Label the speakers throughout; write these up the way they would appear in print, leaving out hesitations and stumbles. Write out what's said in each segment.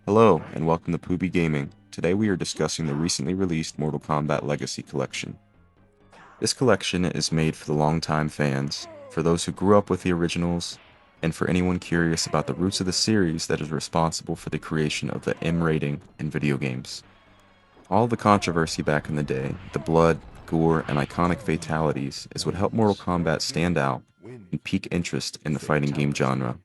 Speaker 1: Hello, and welcome to PoobyGaming. Today we are discussing the recently released Mortal Kombat Legacy Collection. This collection is made for the longtime fans, for those who grew up with the originals, and for anyone curious about the roots of the series that is responsible for the creation of the M rating in video games. All the controversy back in the day, the blood, gore, and iconic fatalities is what helped Mortal Kombat stand out and pique interest in the fighting game genre.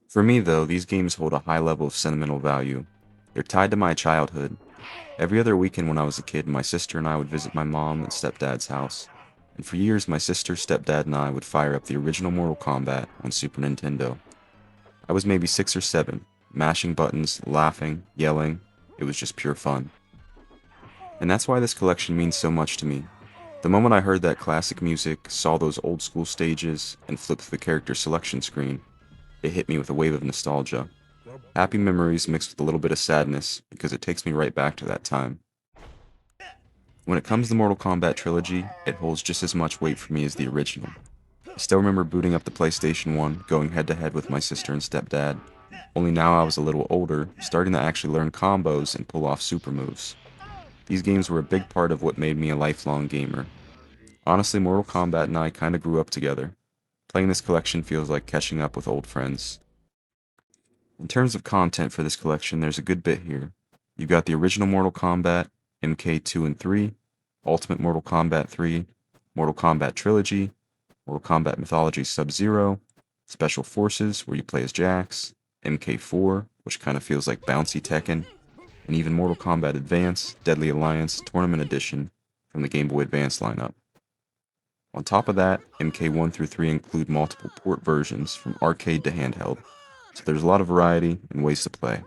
Speaker 1: For me, though, these games hold a high level of sentimental value. They're tied to my childhood. Every other weekend when I was a kid, my sister and I would visit my mom and stepdad's house. And for years, my sister, stepdad, and I would fire up the original Mortal Kombat on Super Nintendo. I was maybe 6 or 7, mashing buttons, laughing, yelling. It was just pure fun. And that's why this collection means so much to me. The moment I heard that classic music, saw those old school stages, and flipped through the character selection screen, it hit me with a wave of nostalgia. Happy memories mixed with a little bit of sadness, because it takes me right back to that time. When it comes to the Mortal Kombat Trilogy, it holds just as much weight for me as the original. I still remember booting up the PlayStation 1, going head to head with my sister and stepdad, only now I was a little older, starting to actually learn combos and pull off super moves. These games were a big part of what made me a lifelong gamer. Honestly, Mortal Kombat and I kinda grew up together. Playing this collection feels like catching up with old friends. In terms of content for this collection, there's a good bit here. You've got the original Mortal Kombat, MK2 and 3, Ultimate Mortal Kombat 3, Mortal Kombat Trilogy, Mortal Kombat Mythology Sub-Zero, Special Forces, where you play as Jax, MK4, which kind of feels like bouncy Tekken, and even Mortal Kombat Advance, Deadly Alliance, Tournament Edition from the Game Boy Advance lineup. On top of that, MK1 through 3 include multiple port versions from arcade to handheld, so there's a lot of variety and ways to play.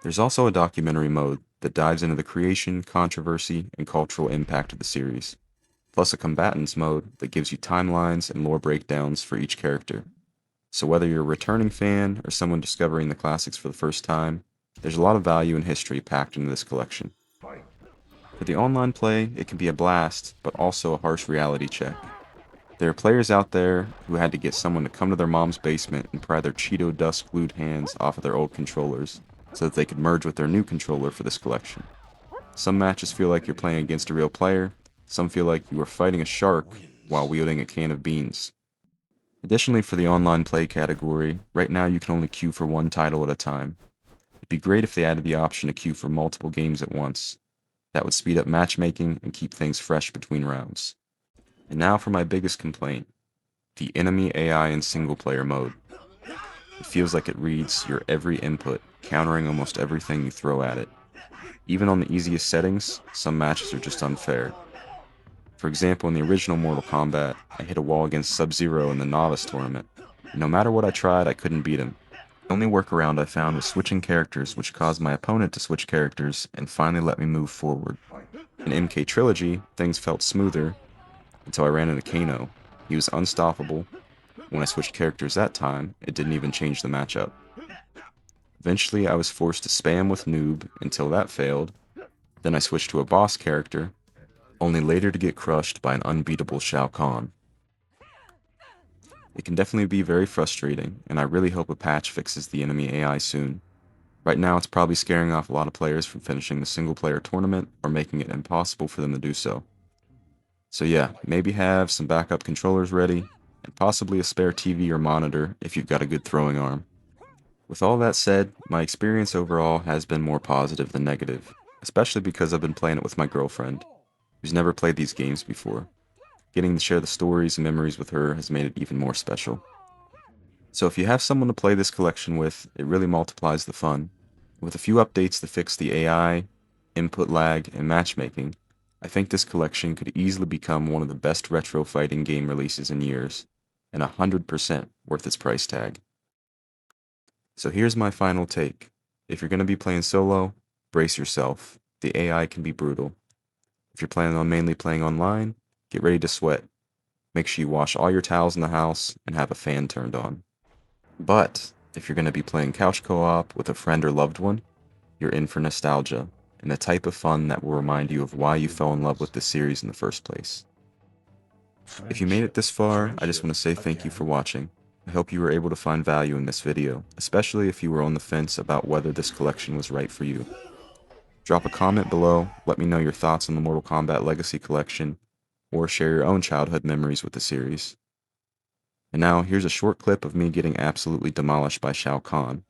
Speaker 1: There's also a documentary mode that dives into the creation, controversy, and cultural impact of the series, plus a combatants mode that gives you timelines and lore breakdowns for each character. So whether you're a returning fan or someone discovering the classics for the first time, there's a lot of value and history packed into this collection. For the online play, it can be a blast, but also a harsh reality check. There are players out there who had to get someone to come to their mom's basement and pry their Cheeto dust glued hands off of their old controllers, so that they could merge with their new controller for this collection. Some matches feel like you're playing against a real player, some feel like you are fighting a shark while wielding a can of beans. Additionally, for the online play category, right now you can only queue for one title at a time. It'd be great if they added the option to queue for multiple games at once. That would speed up matchmaking and keep things fresh between rounds. And now for my biggest complaint, the enemy AI in single-player mode. It feels like it reads your every input, countering almost everything you throw at it. Even on the easiest settings, some matches are just unfair. For example, in the original Mortal Kombat, I hit a wall against Sub-Zero in the Novice tournament. No matter what I tried, I couldn't beat him. The only workaround I found was switching characters, which caused my opponent to switch characters and finally let me move forward. In MK Trilogy, things felt smoother until I ran into Kano. He was unstoppable. When I switched characters that time, it didn't even change the matchup. Eventually, I was forced to spam with Noob until that failed. Then I switched to a boss character, only later to get crushed by an unbeatable Shao Kahn. It can definitely be very frustrating, and I really hope a patch fixes the enemy AI soon. Right now, it's probably scaring off a lot of players from finishing the single-player tournament or making it impossible for them to do so. So yeah, maybe have some backup controllers ready, and possibly a spare TV or monitor if you've got a good throwing arm. With all that said, my experience overall has been more positive than negative, especially because I've been playing it with my girlfriend, who's never played these games before. Getting to share the stories and memories with her has made it even more special. So if you have someone to play this collection with, it really multiplies the fun. With a few updates to fix the AI, input lag, and matchmaking, I think this collection could easily become one of the best retro fighting game releases in years, and 100% worth its price tag. So here's my final take. If you're going to be playing solo, brace yourself. The AI can be brutal. If you're planning on mainly playing online, get ready to sweat. Make sure you wash all your towels in the house and have a fan turned on. But if you're going to be playing couch co-op with a friend or loved one, you're in for nostalgia and the type of fun that will remind you of why you fell in love with this series in the first place. If you made it this far, I just want to say thank you for watching. I hope you were able to find value in this video, especially if you were on the fence about whether this collection was right for you. Drop a comment below, let me know your thoughts on the Mortal Kombat Legacy Collection, or share your own childhood memories with the series. And now, here's a short clip of me getting absolutely demolished by Shao Kahn,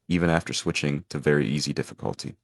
Speaker 1: even after switching to very easy difficulty.